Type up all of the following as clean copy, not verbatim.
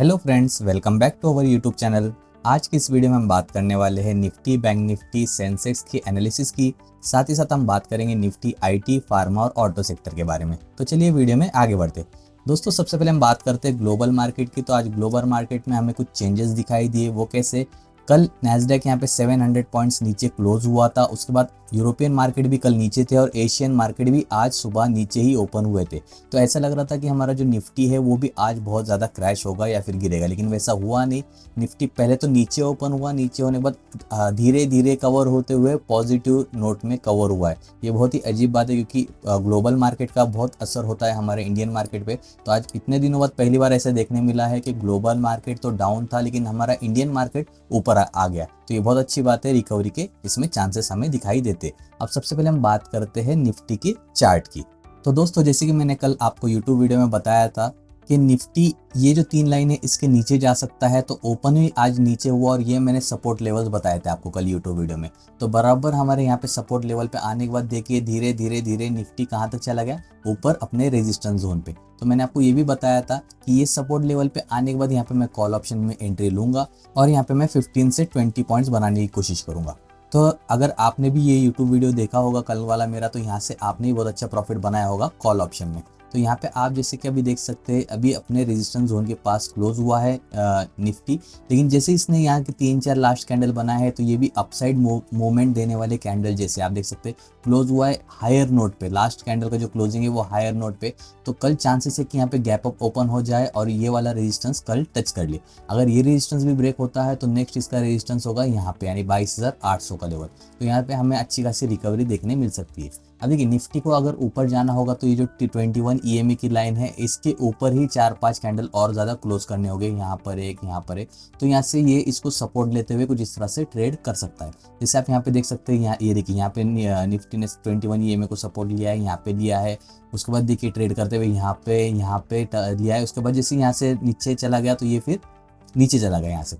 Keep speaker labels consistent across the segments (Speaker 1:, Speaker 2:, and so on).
Speaker 1: Hello friends, welcome back to our YouTube channel. आज की इस वीडियो में हम बात करने वाले हैं निफ्टी, बैंक निफ्टी, सेंसेक्स की एनालिसिस की। साथ ही साथ हम बात करेंगे निफ्टी, आईटी, फार्मा और ऑटो सेक्टर के बारे में। तो चलिए वीडियो में आगे बढ़ते। दोस्तों, सबसे पहले हम बात करते हैं ग्लोबल मार्केट की। तो आज ग्लोबल मार्केट में हमें कुछ चेंजेस दिखाई दिए। वो कैसे? कल नैस्डैक यहाँ पे 700 पॉइंट्स नीचे क्लोज हुआ था। उसके बाद यूरोपियन मार्केट भी कल नीचे थे और एशियन मार्केट भी आज सुबह नीचे ही ओपन हुए थे। तो ऐसा लग रहा था कि हमारा जो निफ्टी है वो भी आज बहुत ज़्यादा क्रैश होगा या फिर गिरेगा, लेकिन वैसा हुआ नहीं। निफ्टी पहले तो नीचे ओपन हुआ, नीचे होने के बाद धीरे धीरे कवर होते हुए पॉजिटिव नोट में कवर हुआ है। ये बहुत ही अजीब बात है क्योंकि ग्लोबल मार्केट का बहुत असर होता है हमारे इंडियन मार्केट पे। तो आज इतने दिनों बाद पहली बार ऐसा देखने मिला है कि ग्लोबल मार्केट तो डाउन था लेकिन हमारा इंडियन मार्केट ऊपर आ गया। तो ये बहुत अच्छी बात है रिकवरी के, इसमें चांसेस हमें दिखाई देते। अब सबसे पहले हम बात करते हैं निफ्टी के चार्ट की। तो दोस्तों, जैसे कि मैंने कल आपको यूट्यूब वीडियो में बताया था कि निफ्टी ये जो 3 लाइन है इसके नीचे जा सकता है, तो ओपन ही आज नीचे हुआ और ये मैंने सपोर्ट लेवल्स बताए थे आपको कल यूट्यूब वीडियो में। तो बराबर हमारे यहाँ पे सपोर्ट लेवल पे आने के बाद देखिए धीरे धीरे धीरे निफ्टी कहाँ तक चला गया, ऊपर अपने रेजिस्टेंस जोन पे। तो मैंने आपको ये भी बताया था कि ये सपोर्ट लेवल पे आने के बाद यहाँ पे मैं कॉल ऑप्शन में एंट्री लूंगा और यहाँ पे मैं 15 से 20 पॉइंट्स बनाने की कोशिश करूंगा। तो अगर आपने भी ये यूट्यूब वीडियो देखा होगा कल वाला मेरा, तो यहाँ से आपने भी बहुत अच्छा प्रॉफिट बनाया होगा कॉल ऑप्शन में। तो यहाँ पे आप जैसे कि अभी देख सकते हैं अभी अपने रेजिस्टेंस जोन के पास क्लोज हुआ है निफ्टी। लेकिन जैसे इसने यहाँ के 3-4 लास्ट कैंडल बनाया है तो ये भी अपसाइड मूवमेंट देने वाले कैंडल जैसे आप देख सकते हैं क्लोज हुआ है हायर नोट पे। लास्ट कैंडल का जो क्लोजिंग है वो हायर नोट पे। तो कल चांसेस है कि यहाँ पे गैप अप ओपन हो जाए और ये वाला रेजिस्टेंस कल टच कर ले। अगर ये रेजिस्टेंस भी ब्रेक होता है तो नेक्स्ट इसका रेजिस्टेंस होगा यहाँ पे, यानी 22,800 का लेवल। तो यहाँ पे हमें अच्छी खासी रिकवरी देखने मिल सकती है। अब देखिए निफ्टी को अगर ऊपर जाना होगा तो ये जो T21 EMA की लाइन है इसके ऊपर ही 4-5 कैंडल और ज़्यादा क्लोज करने होंगे, यहाँ पर एक, यहाँ पर एक। तो यहाँ से ये इसको सपोर्ट लेते हुए कुछ इस तरह से ट्रेड कर सकता है। जैसे आप यहाँ पे देख सकते हैं, यहाँ ये देखिए यहाँ पे निफ्टी ने 21 EMA को सपोर्ट लिया है, यहाँ पे लिया है। उसके बाद देखिए ट्रेड करते हुए यहाँ पे लिया है। उसके बाद जैसे यहाँ से नीचे चला गया तो ये फिर नीचे चला गया यहाँ से।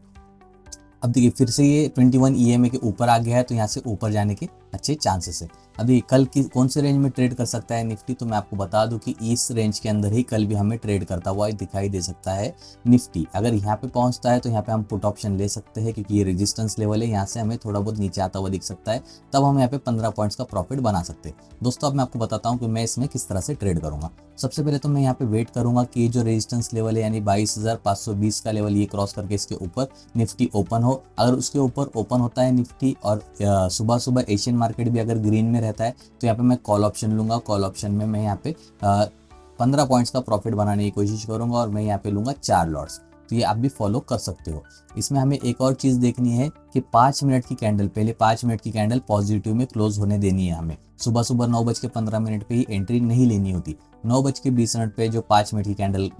Speaker 1: अब देखिए फिर से ये 21 EMA के ऊपर आ गया है, तो यहाँ से ऊपर जाने के अच्छे चांसेस है। अभी कल की कौन से रेंज में ट्रेड कर सकता है निफ्टी, तो मैं आपको बता दूं कि इस रेंज के अंदर ही कल भी हमें ट्रेड करता हुआ दिखाई दे सकता है निफ्टी। अगर यहाँ पे पहुंचता है तो यहाँ पे हम पुट ऑप्शन ले सकते हैं क्योंकि ये रेजिस्टेंस लेवल है, यहाँ से हमें थोड़ा बहुत नीचे आता हुआ दिख सकता है। तब हम यहाँ पे 15 पॉइंट्स का प्रॉफिट बना सकते हैं। दोस्तों, अब मैं आपको बताता हूँ कि मैं इसमें किस तरह से ट्रेड करूंगा। सबसे पहले तो मैं यहाँ पे वेट करूंगा कि ये जो रेजिस्टेंस लेवल है यानी 22,520 का लेवल, ये क्रॉस करके इसके ऊपर निफ्टी ओपन हो। अगर उसके ऊपर ओपन होता है निफ्टी और सुबह सुबह एशियन मार्केट भी अगर ग्रीन में रहता है तो यहाँ पे मैं कॉल ऑप्शन लूंगा। कॉल ऑप्शन में मैं यहाँ पे 15 पॉइंट्स का प्रॉफिट बनाने की कोशिश करूंगा और मैं यहाँ पे लूंगा 4 लॉट्स। तो ये आप भी फॉलो कर सकते हो। इसमें हमें एक और चीज़ देखनी है कि 5 मिनट की कैंडल, पहले 5 मिनट की कैंडल पॉजिटिव में क्लोज होने देनी है हमें। सुबह सुबह 9:15 पे ही एंट्री नहीं लेनी होती। 9:20 पे जो 5 मिनट की कैंडल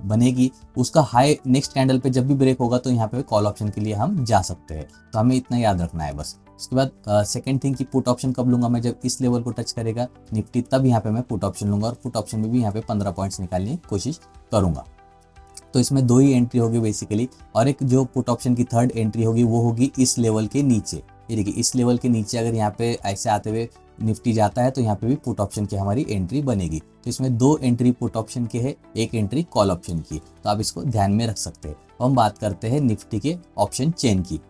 Speaker 1: बनेगी उसका हाई नेक्स्ट कैंडल पे जब भी ब्रेक होगा तो यहाँ पे कॉल ऑप्शन के लिए हम जा सकते हैं। तो हमें इतना याद रखना है बस। उसके बाद सेकंड थिंग की पुट ऑप्शन कब लूंगा मैं, जब इस लेवल को टच करेगा निफ्टी तब यहाँ पे मैं पुट ऑप्शन लूंगा और पुट ऑप्शन में भी यहाँ पे 15 पॉइंट्स निकालने की कोशिश करूंगा। तो इसमें 2 ही एंट्री होगी बेसिकली, और एक जो पुट ऑप्शन की थर्ड एंट्री होगी वो होगी इस लेवल के नीचे। ये देखिए इस लेवल के नीचे अगर यहाँ पे ऐसे आते हुए निफ्टी जाता है तो यहाँ पे भी पुट ऑप्शन की हमारी एंट्री बनेगी। तो इसमें 2 एंट्री पुट ऑप्शन के है, 1 एंट्री कॉल ऑप्शन की। तो आप इसको ध्यान में रख सकते हैं। हम बात करते हैं निफ्टी के ऑप्शन चेन की।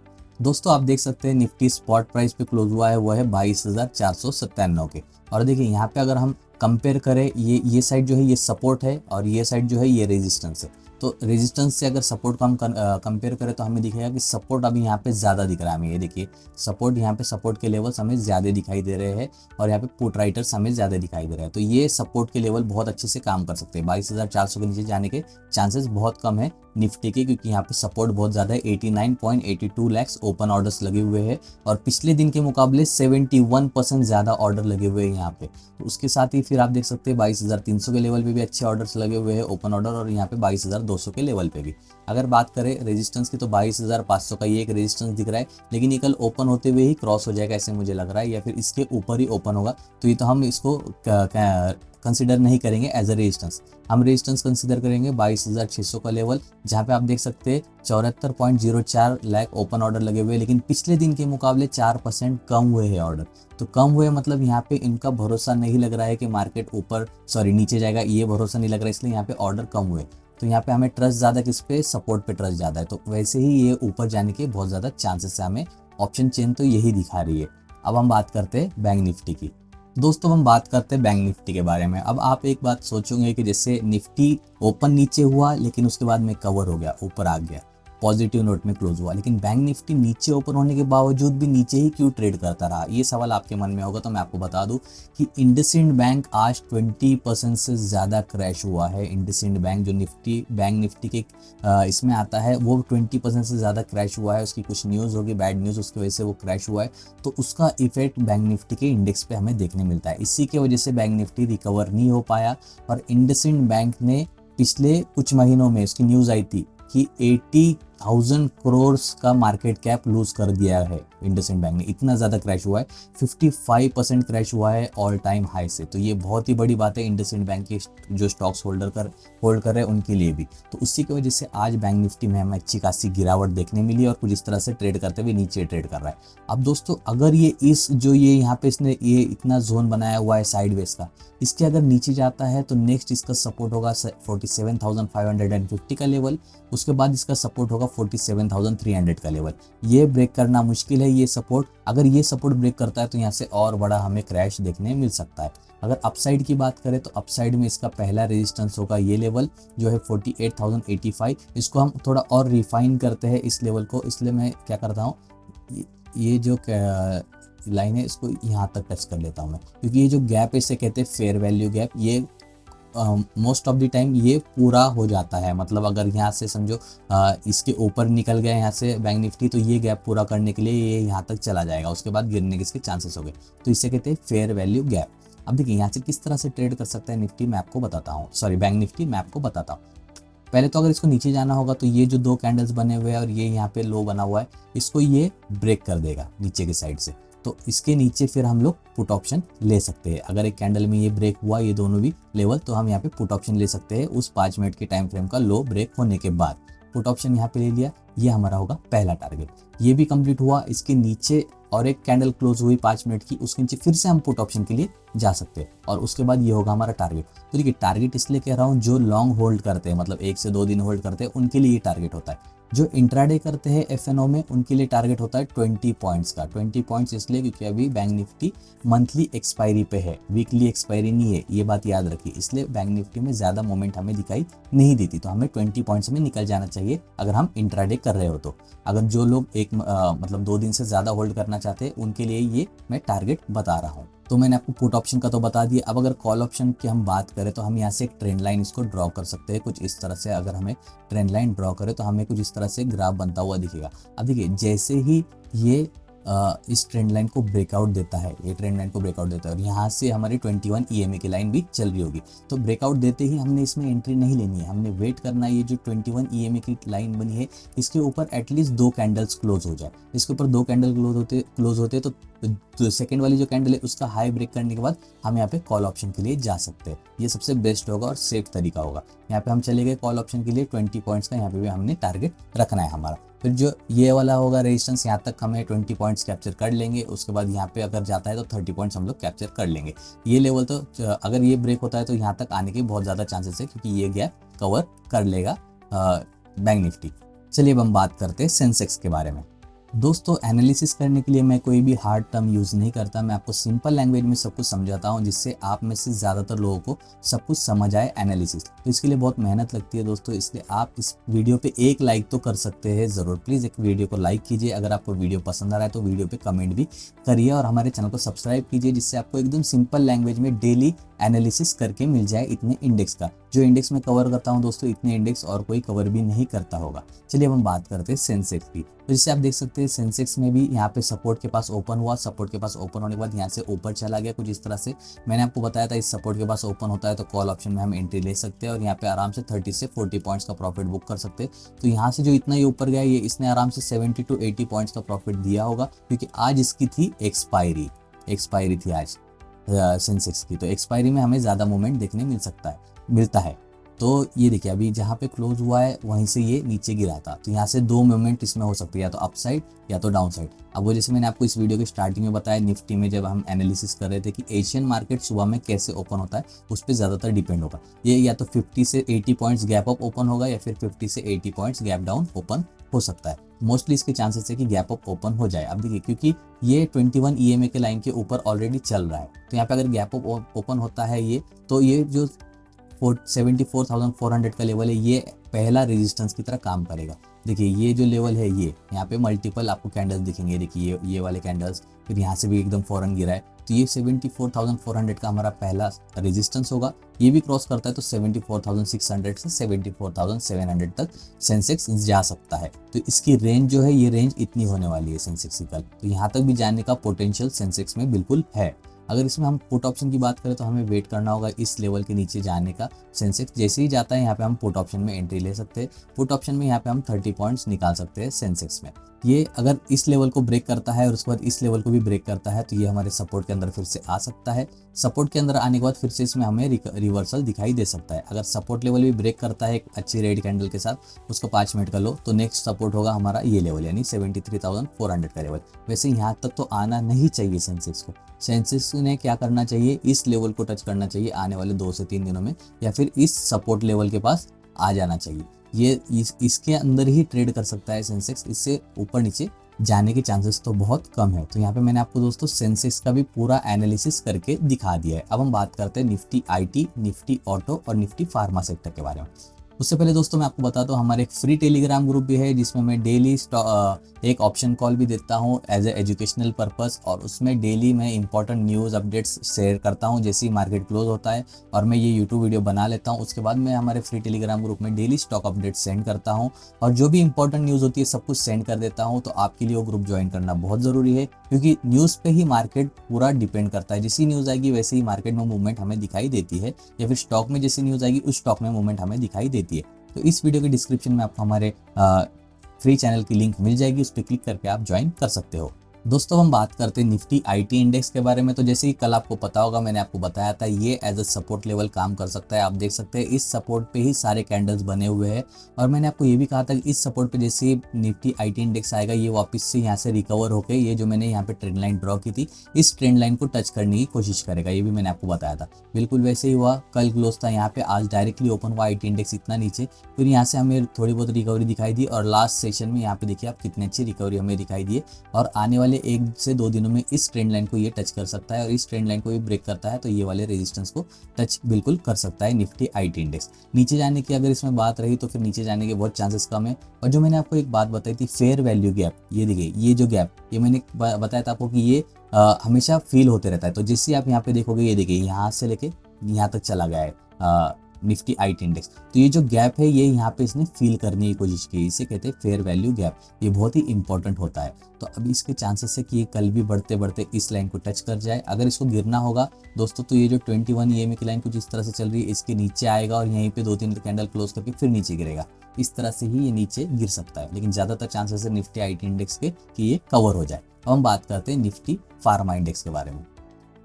Speaker 1: दोस्तों, आप देख सकते हैं निफ्टी स्पॉट प्राइस पे क्लोज हुआ है वो है 22,497 के। और देखिए यहाँ पे अगर हम कंपेयर करें, ये साइड जो है ये सपोर्ट है और ये साइड जो है ये रेजिस्टेंस है। तो रेजिस्टेंस से अगर सपोर्ट को हम कंपेयर करें तो हमें दिखेगा कि सपोर्ट अभी यहाँ पे ज़्यादा दिख रहा है हमें। ये देखिए सपोर्ट, यहाँ पे सपोर्ट के लेवल्स हमें ज़्यादा दिखाई दे रहे हैं और यहाँ पे पुट राइटर्स हमें ज़्यादा दिखाई दे रहे हैं। तो ये सपोर्ट के लेवल बहुत अच्छे से काम कर सकते हैं। 22,400 के नीचे जाने के चांसेस बहुत कम है निफ्टी के, क्योंकि यहाँ पे सपोर्ट बहुत ज़्यादा है। 89.82 लाख ओपन ऑर्डर्स लगे हुए हैं और पिछले दिन के मुकाबले 71% ज़्यादा ऑर्डर लगे हुए हैं यहाँ पे। तो उसके साथ ही फिर आप देख सकते हैं 22,300 के लेवल पे भी अच्छे ऑर्डर्स लगे हुए हैं ओपन ऑर्डर, और यहाँ पे 22,200 के लेवल पे भी। अगर बात करें रेजिस्टेंस की तो 22,500 का ये एक रेजिस्टेंस दिख रहा है, लेकिन ये कल ओपन होते हुए ही क्रॉस हो जाएगा ऐसे मुझे लग रहा है, या फिर इसके ऊपर ही ओपन होगा। तो ये तो हम इसको कंसिडर नहीं करेंगे एज अ रेजिस्टेंस। हम रेजिस्टेंस कंसिडर करेंगे 22,600 का लेवल, जहाँ पे आप देख सकते हैं 74.04 लाख ओपन ऑर्डर लगे हुए, लेकिन पिछले दिन के मुकाबले 4% कम हुए हैं ऑर्डर। तो कम हुए मतलब यहाँ पे इनका भरोसा नहीं लग रहा है कि मार्केट नीचे जाएगा, ये भरोसा नहीं लग रहा है, इसलिए यहाँ पे ऑर्डर कम हुए। तो यहाँ पे हमें ट्रस्ट ज़्यादा किस पे, सपोर्ट पे ट्रस्ट ज़्यादा है, तो वैसे ही ये ऊपर जाने के बहुत ज़्यादा चांसेस है। हमें ऑप्शन चेन तो यही दिखा रही है। अब हम बात करते हैं बैंक निफ्टी की। दोस्तों हम बात करते हैं बैंक निफ्टी के बारे में। अब आप एक बात सोचोगे कि जैसे निफ्टी ओपन नीचे हुआ लेकिन उसके बाद में कवर हो गया, ऊपर आ गया, पॉजिटिव नोट में क्लोज हुआ, लेकिन बैंक निफ्टी नीचे ओपन होने के बावजूद भी नीचे ही क्यों ट्रेड करता रहा, ये सवाल आपके मन में होगा। तो मैं आपको बता दूं कि इंडसइंड बैंक आज 20% से ज़्यादा क्रैश हुआ है। इंडसइंड बैंक जो निफ्टी बैंक निफ्टी के इसमें आता है वो 20% से ज़्यादा क्रैश हुआ है। उसकी कुछ न्यूज़ होगी, बैड न्यूज़, उसकी वजह से वो क्रैश हुआ है, तो उसका इफेक्ट बैंक निफ्टी के इंडेक्स पे हमें देखने मिलता है। इसी की वजह से बैंक निफ्टी रिकवर नहीं हो पाया। और इंडसइंड बैंक ने पिछले कुछ महीनों में, उसकी न्यूज़ आई थी कि 80,000 करोड़ का मार्केट कैप लूज कर दिया है इंडसइंड बैंक ने, इतना ज़्यादा क्रैश हुआ है। 55% क्रैश हुआ है ऑल टाइम हाई से, तो ये बहुत ही बड़ी बात है इंडसइंड बैंक के जो स्टॉक्स होल्ड कर रहे हैं उनके लिए भी। तो उसी की वजह से आज बैंक निफ्टी में हमें अच्छी खासी गिरावट देखने मिली और कुछ इस तरह से ट्रेड करते हुए नीचे ट्रेड कर रहा है। अब दोस्तों अगर ये यहाँ पे इसने ये इतना जोन बनाया हुआ है साइडवेज का, इसके अगर नीचे जाता है तो नेक्स्ट इसका सपोर्ट होगा 47,550 का लेवल, उसके बाद इसका सपोर्ट होगा 47,300 का लेवल। ये ब्रेक करना मुश्किल है ये सपोर्ट। अगर ये सपोर्ट ब्रेक करता है तो यहाँ से और बड़ा हमें क्रैश देखने मिल सकता है। अगर अपसाइड की बात करें तो अपसाइड में इसका पहला रेजिस्टेंस होगा ये लेवल जो है 48,085। इसको हम थोड़ा और रिफाइन करते हैं इस लेवल को, इसलिए मैं क्या करता हूँ, ये जो लाइन है इसको यहाँ तक टच कर लेता हूँ मैं, क्योंकि ये जो गैप है इसे कहते हैं फेयर वैल्यू गैप। ये मोस्ट ऑफ द टाइम ये पूरा हो जाता है, मतलब अगर यहाँ से समझो इसके ऊपर निकल गया यहाँ से बैंक निफ्टी, तो ये गैप पूरा करने के लिए ये यहाँ तक चला जाएगा, उसके बाद गिरने के इसके चांसेस हो गए, तो इसे कहते हैं फेयर वैल्यू गैप। अब देखिए यहाँ से किस तरह से ट्रेड कर सकता है निफ्टी, मैं आपको बताता हूँ, सॉरी बैंक निफ्टी मैं आपको बताता हूँ। पहले तो अगर इसको नीचे जाना होगा तो ये जो दो कैंडल्स बने हुए हैं और ये यहाँ पे लो बना हुआ है, इसको ये ब्रेक कर देगा नीचे की साइड से, तो इसके नीचे फिर हम लोग पुट ऑप्शन ले सकते हैं। अगर एक कैंडल में ये ब्रेक हुआ ये दोनों भी लेवल, तो हम यहाँ पे पुट ऑप्शन ले सकते हैं उस 5 मिनट के टाइम फ्रेम का लो ब्रेक होने के बाद। पुट ऑप्शन यहाँ पे ले लिया, ये हमारा होगा पहला टारगेट, ये भी कंप्लीट हुआ। इसके नीचे और एक कैंडल क्लोज हुई 5 मिनट की, उसके नीचे फिर से हम पुट ऑप्शन के लिए जा सकते हैं और उसके बाद ये होगा हमारा टारगेट। तो देखिए टारगेट इसलिए कह रहा हूँ, जो लॉन्ग होल्ड करते हैं, मतलब 1 से 2 दिन होल्ड करते हैं, उनके लिए ये टारगेट होता है। जो इंट्राडे करते हैं एफएनओ में, उनके लिए टारगेट होता है 20 पॉइंट्स का। 20 पॉइंट्स इसलिए क्योंकि अभी बैंक निफ्टी मंथली एक्सपायरी पे है, वीकली एक्सपायरी नहीं है, ये बात याद रखिए। इसलिए बैंक निफ्टी में ज़्यादा मोमेंट हमें दिखाई नहीं देती, तो हमें 20 पॉइंट्स में निकल जाना चाहिए अगर हम इंट्राडे कर रहे हो तो। अगर जो लोग मतलब 2 दिन से ज़्यादा होल्ड करना चाहते हैं उनके लिए ये मैं टारगेट बता रहा हूँ। तो मैंने आपको पुट ऑप्शन का तो बता दिया। अब अगर कॉल ऑप्शन की हम बात करें तो हम यहाँ से एक ट्रेंड लाइन इसको ड्रॉ कर सकते हैं कुछ इस तरह से। अगर हमें ट्रेंड लाइन ड्रॉ करें तो हमें कुछ इस तरह से ग्राफ बनता हुआ दिखेगा। अब देखिए जैसे ही ये इस ट्रेंड लाइन को ब्रेकआउट देता है, ये ट्रेंड लाइन को ब्रेकआउट देता है और यहाँ से हमारी 21 EMA की लाइन भी चल रही होगी, तो ब्रेकआउट देते ही हमने इसमें एंट्री नहीं लेनी है, हमने वेट करना है। ये जो 21 EMA की लाइन बनी है इसके ऊपर एटलीस्ट 2 कैंडल्स क्लोज हो जाए। इसके ऊपर 2 कैंडल क्लोज होते तो सेकेंड वाली जो कैंडल है उसका हाई ब्रेक करने के बाद हम यहाँ पे कॉल ऑप्शन के लिए जा सकते हैं। ये सबसे बेस्ट होगा और सेफ तरीका होगा। यहाँ पे हम चले गए कॉल ऑप्शन के लिए, 20 पॉइंट्स का यहाँ पे भी हमने टारगेट रखना है हमारा। फिर जो ये वाला होगा रेजिस्टेंस, यहाँ तक हमें 20 पॉइंट्स कैप्चर कर लेंगे। उसके बाद यहाँ पे अगर जाता है तो 30 पॉइंट्स हम लोग कैप्चर कर लेंगे। ये लेवल तो अगर ये ब्रेक होता है तो यहाँ तक आने के बहुत ज़्यादा चांसेस है, क्योंकि ये गैप कवर कर लेगा बैंक निफ्टी। चलिए अब हम बात करते हैं सेंसेक्स के बारे में। दोस्तों एनालिसिस करने के लिए मैं कोई भी हार्ड टर्म यूज़ नहीं करता, मैं आपको सिंपल लैंग्वेज में सब कुछ समझाता हूँ, जिससे आप में से ज़्यादातर लोगों को सब कुछ समझ आए एनालिसिस। तो इसके लिए बहुत मेहनत लगती है दोस्तों, इसलिए आप इस वीडियो पे एक लाइक तो कर सकते हैं ज़रूर। प्लीज़ एक वीडियो को लाइक कीजिए। अगर आपको वीडियो पसंद आ रहा है तो वीडियो पर कमेंट भी करिए और हमारे चैनल को सब्सक्राइब कीजिए, जिससे आपको एकदम सिंपल लैंग्वेज में डेली एनालिसिस करके मिल जाए इतने इंडेक्स का। जो इंडेक्स में कवर करता हूं दोस्तों, इतने इंडेक्स और कोई कवर भी नहीं करता होगा। चलिए अब हम बात करते हैं सेंसेक्स की। तो जैसे आप देख सकते हैं सेंसेक्स में भी यहाँ पे सपोर्ट के पास ओपन हुआ, सपोर्ट के पास ओपन होने के बाद यहाँ से ऊपर चला गया कुछ इस तरह से। मैंने आपको बताया था इस सपोर्ट के पास ओपन होता है तो कॉल ऑप्शन में हम एंट्री ले सकते हैं और यहाँ पे आराम से 30 से 40 पॉइंट्स का प्रॉफिट बुक कर सकते हैं। तो यहाँ से जो इतना ये ऊपर गया, ये इसने आराम से 70 to 80 पॉइंट्स का प्रॉफिट दिया होगा, क्योंकि आज इसकी थी एक्सपायरी थी आज सेंसेक्स की। तो एक्सपायरी में हमें ज़्यादा मूवमेंट देखने मिलता है। तो ये देखिए अभी जहाँ पे क्लोज हुआ है वहीं से ये नीचे गिरा था, तो यहाँ से दो मूवमेंट इसमें हो सकती है, या तो अप साइड या तो डाउन साइड। अब वो जैसे मैंने आपको इस वीडियो के स्टार्टिंग में बताया निफ्टी में जब हम एनालिसिस कर रहे थे कि एशियन मार्केट सुबह में कैसे ओपन होता है उस पर ज़्यादातर डिपेंड होगा। ये या तो 50 से 80 पॉइंट्स गैप अप ओपन होगा या फिर 50 से 80 पॉइंट्स गैप डाउन ओपन हो सकता है। मोस्टली इसके चांसेस है कि गैप अप ओपन हो जाए। अब देखिए क्योंकि ये 21 ईएमए के लाइन के ऊपर ऑलरेडी चल रहा है, तो यहाँ पे अगर गैप अप ओपन होता है ये, तो ये जो 74,400 का लेवल है ये पहला रेजिस्टेंस की तरह काम करेगा। देखिए ये जो लेवल है ये यहाँ पे मल्टीपल आपको कैंडल्स दिखेंगे, देखिए ये वाले कैंडल्स, फिर यहाँ से भी एकदम फौरन गिरा है, तो ये 74,400 का हमारा पहला रेजिस्टेंस होगा। ये भी क्रॉस करता है तो 74,600 से 74,700 तक सेंसेक्स जा सकता है। तो इसकी रेंज जो है ये रेंज इतनी होने वाली है सेंसेक्स की कल, तो यहाँ तक भी जाने का पोटेंशियल सेंसेक्स में बिल्कुल है। अगर इसमें हम पुट ऑप्शन की बात करें तो हमें वेट करना होगा इस लेवल के नीचे जाने का। सेंसेक्स जैसे ही जाता है यहाँ पे हम पुट ऑप्शन में एंट्री ले सकते हैं। पुट ऑप्शन में यहाँ पे हम 30 पॉइंट्स निकाल सकते हैं सेंसेक्स में। ये अगर इस लेवल को ब्रेक करता है और उसके बाद इस लेवल को भी ब्रेक करता है तो ये हमारे सपोर्ट के अंदर फिर से आ सकता है। सपोर्ट के अंदर आने के बाद फिर से इसमें हमें रिवर्सल दिखाई दे सकता है। अगर सपोर्ट लेवल भी ब्रेक करता है एक अच्छी रेड कैंडल के साथ, उसको 5 मिनट का लो, तो नेक्स्ट सपोर्ट होगा हमारा ये लेवल यानी 73,400 का लेवल। वैसे यहाँ तक तो आना नहीं चाहिए सेंसेक्स को। सेंसेक्स ने क्या करना चाहिए, इस लेवल को टच करना चाहिए आने वाले 2 से 3 दिनों में, या फिर इस सपोर्ट लेवल के पास आ जाना चाहिए। ये इसके अंदर ही ट्रेड कर सकता है सेंसेक्स, इससे ऊपर नीचे जाने के चांसेस तो बहुत कम है। तो यहाँ पे मैंने आपको दोस्तों सेंसेक्स का भी पूरा एनालिसिस करके दिखा दिया है। अब हम बात करते हैं निफ्टी आईटी, निफ्टी ऑटो और निफ्टी फार्मा सेक्टर के बारे में। उससे पहले दोस्तों मैं आपको बताता हूँ हमारे एक फ्री टेलीग्राम ग्रुप भी है जिसमें मैं डेली एक ऑप्शन कॉल भी देता हूँ एज ए एजुकेशनल पर्पस, और उसमें डेली मैं इंपॉर्टेंट न्यूज़ अपडेट्स शेयर करता हूँ जैसे ही मार्केट क्लोज होता है, और मैं ये यूट्यूब वीडियो बना लेता हूँ। उसके बाद मैं हमारे फ्री टेलीग्राम ग्रुप में डेली स्टॉक अपडेट्स सेंड करता हूँ, और जो भी इंपॉर्टेंट न्यूज़ होती है सब कुछ सेंड कर देता हूँ। तो आपके लिए वो ग्रुप ज्वाइन करना बहुत ज़रूरी है, क्योंकि न्यूज़ पे ही मार्केट पूरा डिपेंड करता है। जैसी न्यूज़ आएगी वैसे ही मार्केट में मूवमेंट हमें दिखाई देती है, या फिर स्टॉक में जैसी न्यूज़ आएगी उस स्टॉक में मूवमेंट हमें दिखाई देती है। तो इस वीडियो के डिस्क्रिप्शन में आपको हमारे फ्री चैनल की लिंक मिल जाएगी, उस पर क्लिक करके आप ज्वाइन कर सकते हो। दोस्तों हम बात करते हैं निफ्टी आईटी इंडेक्स के बारे में। तो जैसे ही कल आपको पता होगा मैंने आपको बताया था ये एज अ सपोर्ट लेवल काम कर सकता है। आप देख सकते हैं इस सपोर्ट पे ही सारे कैंडल्स बने हुए हैं, और मैंने आपको ये भी कहा था कि इस सपोर्ट पे जैसे ही निफ्टी आईटी इंडेक्स आएगा ये वापस से यहाँ से रिकवर होकर ये जो मैंने यहाँ पे ट्रेंड लाइन ड्रॉ की थी इस ट्रेंड लाइन को टच करने की कोशिश करेगा। ये भी मैंने आपको बताया था, बिल्कुल वैसे ही हुआ। कल क्लोज था यहाँ पे, आज डायरेक्टली ओपन हुआ आईटी इंडेक्स इतना नीचे, फिर यहाँ से हमें थोड़ी बहुत रिकवरी दिखाई दी, और लास्ट सेशन में यहाँ पे देखिए आप कितनी अच्छी रिकवरी हमें दिखाई दी है। और आने वाले 1 से 2 दिनों में इस ट्रेंड लाइन को ये टच कर सकता है, और इस ट्रेंड लाइन को भी ब्रेक करता है तो ये वाले रेजिस्टेंस को टच बिल्कुल कर सकता है निफ्टी आईटी इंडेक्स। नीचे जाने की अगर इसमें बात रही तो फिर नीचे जाने के बहुत चांसेस कम है। और जो मैंने आपको एक बात बताई थी फेयर वैल्यू गैप, ये देखिए ये जो गैप ये मैंने बताया था आपको कि ये हमेशा फील होते रहता है। तो जिससे आप यहाँ पे देखोगे ये देखिए यहाँ से लेके यहाँ तक चला गया है निफ्टी आईटी इंडेक्स, तो ये जो गैप है ये यहाँ पे इसने फील करने की कोशिश की, इसे कहते हैं फेयर वैल्यू गैप। ये बहुत ही इंपॉर्टेंट होता है। तो अभी इसके चांसेस है कि ये कल भी बढ़ते बढ़ते इस लाइन को टच कर जाए। अगर इसको गिरना होगा दोस्तों तो ये जो 21 ईएमए की लाइन कुछ इस तरह से चल रही है इसके नीचे आएगा, और यहीं पे 2-3 कैंडल क्लोज करके फिर नीचे गिरेगा। इस तरह से ही ये नीचे गिर सकता है, लेकिन ज्यादातर चांसेस है निफ्टी आईटी इंडेक्स के कि ये कवर हो जाए। अब हम बात करते हैं निफ्टी फार्मा इंडेक्स के बारे में।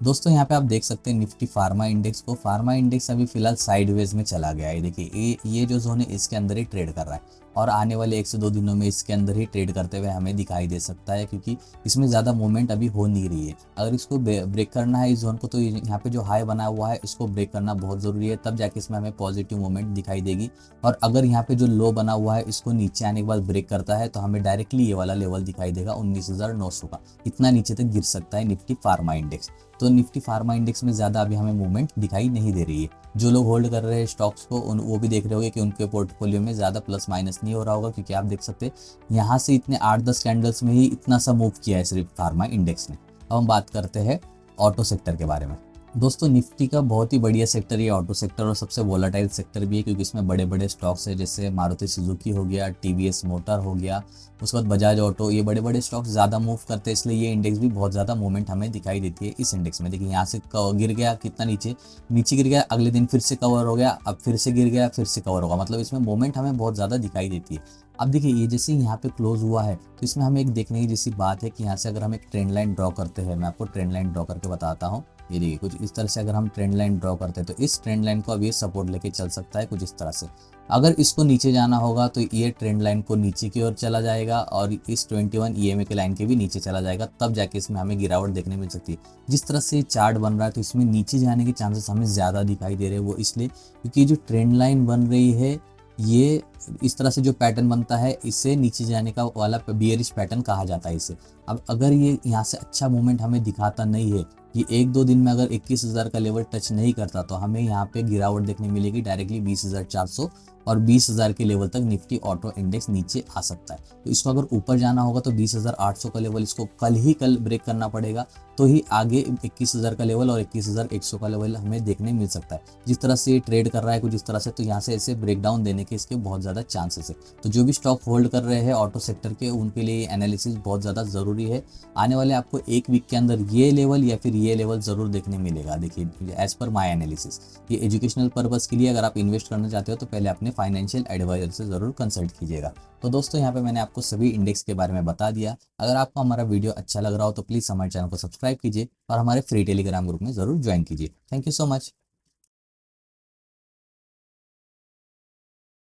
Speaker 1: दोस्तों यहाँ पे आप देख सकते हैं निफ्टी फार्मा इंडेक्स को। फार्मा इंडेक्स अभी फिलहाल साइडवेज में चला गया है। देखिए ये जो जोन है इसके अंदर ही ट्रेड कर रहा है, और आने वाले 1 से 2 दिनों में इसके अंदर ही ट्रेड करते हुए हमें दिखाई दे सकता है, क्योंकि इसमें ज़्यादा मूवमेंट अभी हो नहीं रही है। अगर इसको ब्रेक करना है इस जोन को, तो यहाँ पे जो हाई बना हुआ है इसको ब्रेक करना बहुत ज़रूरी है, तब जाके इसमें हमें पॉजिटिव मूवमेंट दिखाई देगी। और अगर यहाँ पे जो लो बना हुआ है इसको नीचे आने के बाद ब्रेक करता है तो हमें डायरेक्टली ये वाला लेवल दिखाई देगा 19,900 का। इतना नीचे तक गिर सकता है निफ्टी फार्मा इंडेक्स। तो निफ्टी फार्मा इंडेक्स में ज़्यादा अभी हमें मूवमेंट दिखाई नहीं दे रही है। जो लोग होल्ड कर रहे हैं स्टॉक्स को वो भी देख रहे होंगे कि उनके पोर्टफोलियो में ज़्यादा प्लस माइनस नहीं हो रहा होगा, क्योंकि आप देख सकते हैं यहाँ से इतने 8-10 कैंडल्स में ही इतना सा मूव किया है सिर्फ फार्मा इंडेक्स ने। अब हम बात करते हैं ऑटो सेक्टर के बारे में। दोस्तों निफ्टी का बहुत ही बढ़िया सेक्टर ये ऑटो सेक्टर, और सबसे वोलेटाइल सेक्टर भी है, क्योंकि इसमें बड़े बड़े स्टॉक्स है जैसे मारुति सुजुकी हो गया, टीवीएस मोटर हो गया, उसके बाद बजाज ऑटो, ये बड़े बड़े स्टॉक्स ज़्यादा मूव करते हैं, इसलिए ये इंडेक्स भी बहुत ज़्यादा मूवमेंट हमें दिखाई देती है इस इंडेक्स में। देखिए यहाँ से गिर गया कितना नीचे गिर गया, अगले दिन फिर से कवर हो गया, अब फिर से गिर गया, फिर से कवर होगा, मतलब इसमें मूवमेंट हमें बहुत ज़्यादा दिखाई देती है। अब देखिए ये जैसे यहाँ पे क्लोज हुआ है तो इसमें हमें एक देखने की जैसी बात है कि यहाँ से अगर हम एक ट्रेंड लाइन ड्रॉ करते हैं, मैं आपको ट्रेंड लाइन ड्रॉ करके बताता हूँ। ये देखिए कुछ इस तरह से अगर हम ट्रेंड लाइन ड्रॉ करते हैं तो इस ट्रेंड लाइन को अब ये सपोर्ट लेके चल सकता है कुछ इस तरह से। अगर इसको नीचे जाना होगा तो ये ट्रेंड लाइन को नीचे की ओर चला जाएगा और इस 21 ईएमए के लाइन के भी नीचे चला जाएगा, तब जाके इसमें हमें गिरावट देखने मिल सकती है। जिस तरह से चार्ट बन रहा है तो इसमें नीचे जाने के चांसेस हमें ज़्यादा दिखाई दे रहे हैं, वो इसलिए क्योंकि जो ट्रेंड लाइन बन रही है ये इस तरह से जो पैटर्न बनता है इसे नीचे जाने का वाला बियरिश पैटर्न कहा जाता है इसे। अब अगर ये यहाँ से अच्छा मूवमेंट हमें दिखाता नहीं है, ये 1-2 दिन में अगर 21,000 का लेवल टच नहीं करता तो हमें यहाँ पे गिरावट देखने मिलेगी डायरेक्टली 20,400 और 20,000 के लेवल तक निफ्टी ऑटो इंडेक्स नीचे आ सकता है। तो इसको अगर ऊपर जाना होगा तो 20,800 का लेवल इसको कल ब्रेक करना पड़ेगा, तो ही आगे 21,000 का लेवल और 21,100 का लेवल हमें देखने मिल सकता है। जिस तरह से ये ट्रेड कर रहा है कुछ इस तरह से, तो यहाँ से ऐसे ब्रेकडाउन देने के इसके बहुत ज़्यादा चांसेस है। तो जो भी स्टॉक होल्ड कर रहे हैं ऑटो सेक्टर के, उनके लिए एनालिसिस बहुत ज़्यादा ज़रूरी है। आने वाले आपको एक वीक के अंदर ये लेवल या फिर ये लेवल ज़रूर देखने मिलेगा। देखिए एज पर माई एनालिसिस, ये एजुकेशनल पर्पज़ के लिए अगर आप इन्वेस्ट करना चाहते हो तो पहले अपने फाइनेंशियल एडवाइजर से ज़रूर कंसल्ट कीजिएगा। तो दोस्तों यहाँ पे मैंने आपको सभी इंडेक्स के बारे में बता दिया। अगर आपको हमारा वीडियो अच्छा लग रहा हो तो प्लीज़ हमारे चैनल को सब्सक्राइब कीजिए और हमारे फ्री टेलीग्राम ग्रुप में ज़रूर ज्वाइन कीजिए। Thank you so much.